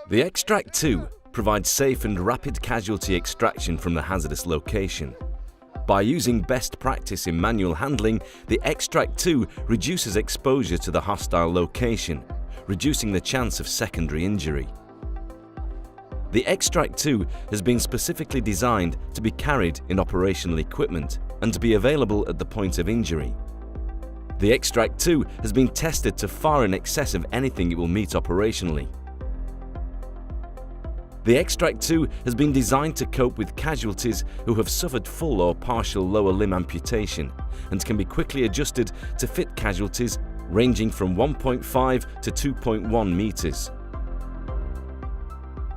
The Xtract2 provides safe and rapid casualty extraction from the hazardous location. By using best practice in manual handling, the Xtract2 reduces exposure to the hostile location, reducing the chance of secondary injury. The Xtract2 has been specifically designed to be carried in operational equipment and to be available at the point of injury. The Xtract2 has been tested to far in excess of anything it will meet operationally. The Xtract2 has been designed to cope with casualties who have suffered full or partial lower limb amputation and can be quickly adjusted to fit casualties ranging from 1.5 to 2.1 meters.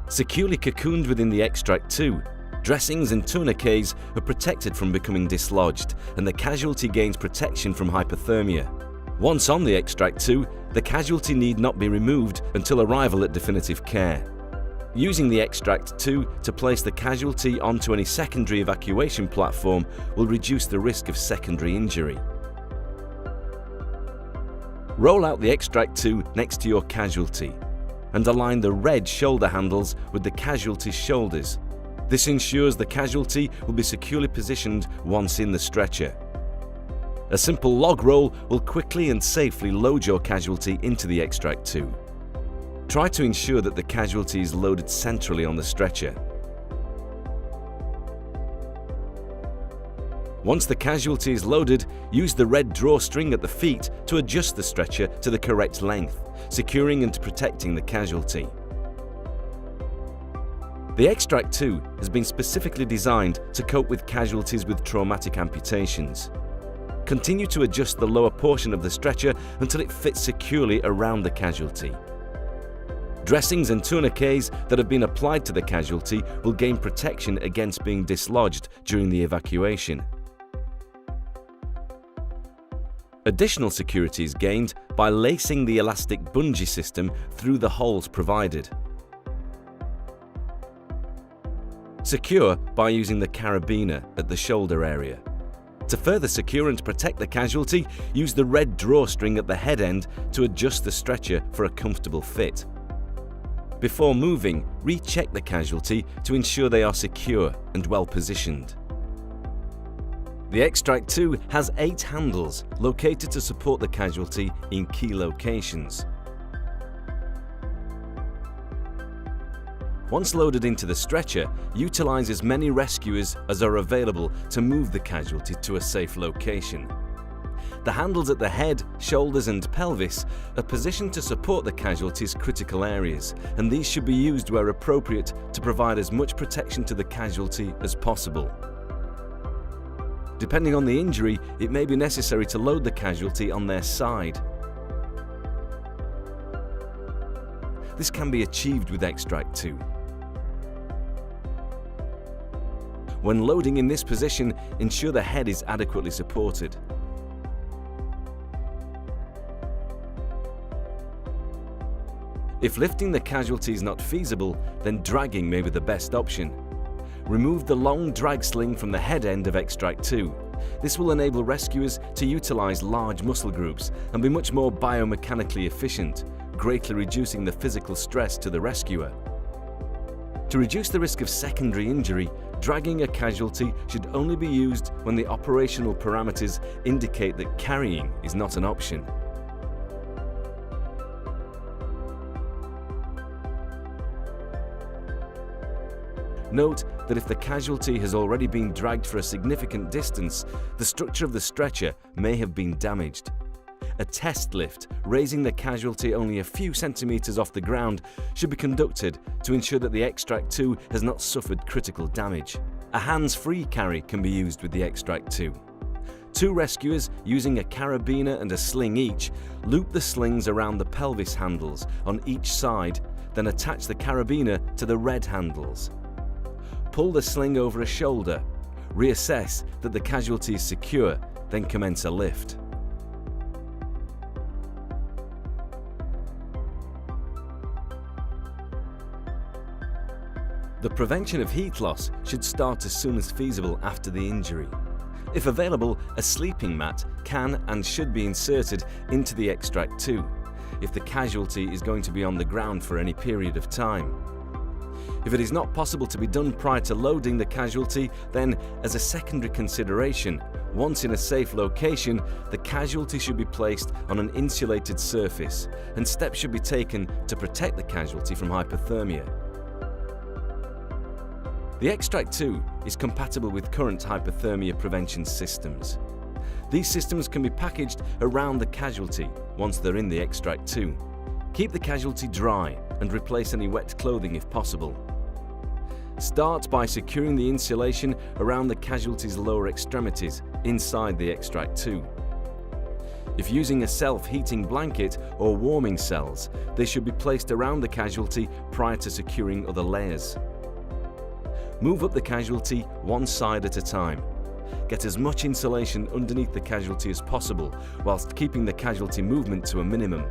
Securely cocooned within the Xtract2, dressings and tourniquets are protected from becoming dislodged, and the casualty gains protection from hypothermia. Once on the Xtract2, the casualty need not be removed until arrival at definitive care. Using the Xtract2 to place the casualty onto any secondary evacuation platform will reduce the risk of secondary injury. Roll out the Xtract2 next to your casualty and align the red shoulder handles with the casualty's shoulders. This ensures the casualty will be securely positioned once in the stretcher. A simple log roll will quickly and safely load your casualty into the Xtract2. Try to ensure that the casualty is loaded centrally on the stretcher. Once the casualty is loaded, use the red drawstring at the feet to adjust the stretcher to the correct length, securing and protecting the casualty. The Xtract2 has been specifically designed to cope with casualties with traumatic amputations. Continue to adjust the lower portion of the stretcher until it fits securely around the casualty. Dressings and tourniquets that have been applied to the casualty will gain protection against being dislodged during the evacuation. Additional security is gained by lacing the elastic bungee system through the holes provided. Secure by using the carabiner at the shoulder area. To further secure and protect the casualty, use the red drawstring at the head end to adjust the stretcher for a comfortable fit. Before moving, recheck the casualty to ensure they are secure and well positioned. The Xtract2 has 8 handles located to support the casualty in key locations. Once loaded into the stretcher, utilize as many rescuers as are available to move the casualty to a safe location. The handles at the head, shoulders and pelvis are positioned to support the casualty's critical areas, and these should be used where appropriate to provide as much protection to the casualty as possible. Depending on the injury, it may be necessary to load the casualty on their side. This can be achieved with Xtract2. When loading in this position, ensure the head is adequately supported. If lifting the casualty is not feasible, then dragging may be the best option. Remove the long drag sling from the head end of Xtract2. This will enable rescuers to utilize large muscle groups and be much more biomechanically efficient, greatly reducing the physical stress to the rescuer. To reduce the risk of secondary injury, dragging a casualty should only be used when the operational parameters indicate that carrying is not an option. Note that if the casualty has already been dragged for a significant distance, the structure of the stretcher may have been damaged. A test lift, raising the casualty only a few centimeters off the ground, should be conducted to ensure that the Xtract2 has not suffered critical damage. A hands-free carry can be used with the Xtract2. 2 rescuers, using a carabiner and a sling each, loop the slings around the pelvis handles on each side, then attach the carabiner to the red handles. Pull the sling over a shoulder, reassess that the casualty is secure, then commence a lift. The prevention of heat loss should start as soon as feasible after the injury. If available, a sleeping mat can and should be inserted into the Xtract2. if the casualty is going to be on the ground for any period of time. If it is not possible to be done prior to loading the casualty, then, as a secondary consideration, once in a safe location, the casualty should be placed on an insulated surface, and steps should be taken to protect the casualty from hypothermia. The Xtract2 is compatible with current hypothermia prevention systems. These systems can be packaged around the casualty once they're in the Xtract2. Keep the casualty dry and replace any wet clothing if possible. Start by securing the insulation around the casualty's lower extremities inside the Xtract2. If using a self-heating blanket or warming cells, they should be placed around the casualty prior to securing other layers. Move up the casualty one side at a time. Get as much insulation underneath the casualty as possible, whilst keeping the casualty movement to a minimum.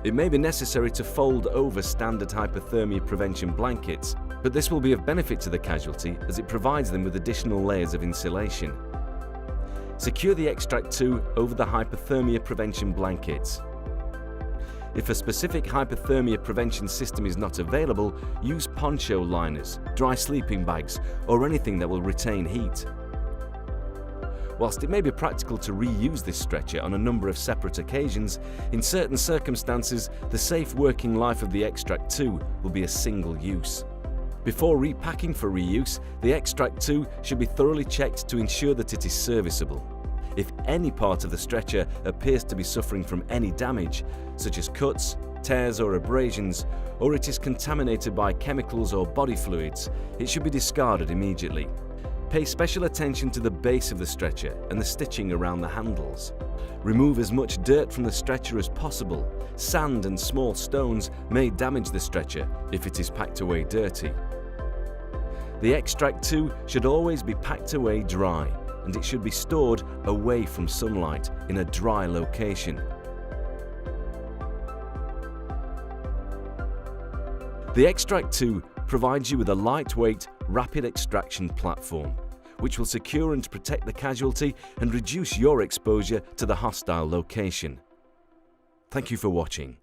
It may be necessary to fold over standard hypothermia prevention blankets, but this will be of benefit to the casualty as it provides them with additional layers of insulation. Secure the Xtract2 over the hypothermia prevention blankets. If a specific hypothermia prevention system is not available, use poncho liners, dry sleeping bags, or anything that will retain heat. Whilst it may be practical to reuse this stretcher on a number of separate occasions, in certain circumstances, the safe working life of the Xtract2 will be a single use. Before repacking for reuse, the Xtract2 should be thoroughly checked to ensure that it is serviceable. If any part of the stretcher appears to be suffering from any damage, such as cuts, tears or abrasions, or it is contaminated by chemicals or body fluids, it should be discarded immediately. Pay special attention to the base of the stretcher and the stitching around the handles. Remove as much dirt from the stretcher as possible. Sand and small stones may damage the stretcher if it is packed away dirty. The Xtract2 should always be packed away dry, and it should be stored away from sunlight in a dry location. The Xtract2 provides you with a lightweight, rapid extraction platform, which will secure and protect the casualty and reduce your exposure to the hostile location. Thank you for watching.